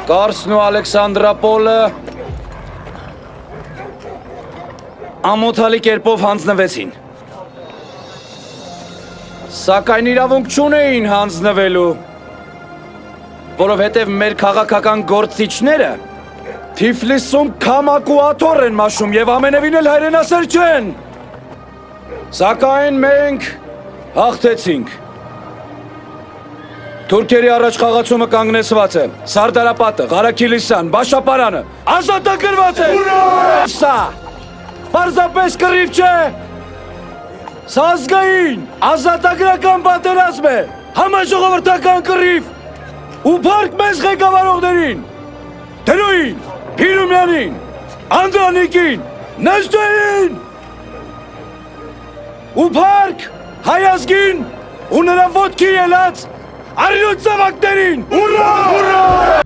Կարսն ու Ալեքսանդրապոլը ամոթալի կերպով հանձնվեցին։ Սակայն իրավունք չունեին հանձնվելու, որովհետև մեր քաղաքական գործիչները Թիֆլիսում քամակ ու աթոռ են մաշում և ամենևին էլ հայրենասեր չեն։ Սակայն մենք հաղթեցինք։ Թուրքերի առաջ խաղացումը կանգնեցված է, Սարդարապատը, Ղարաքիլիսան, Բաշապարանը, ազատագրված է։ Սա պարզապես կռիվ չէ, սա ազգային, ազատագրական պատերազմ է, համաժողովրդական կռիվ, ու փառք մեզ ղեկավարողներին, Դրոյին, Փիրումյանին, Անդրանիկին, Նժդեին, ու փառք հայ ազգին ու նրա ոտքի ելած Արյուն ծավակներին։ Ուրա! Ուրա!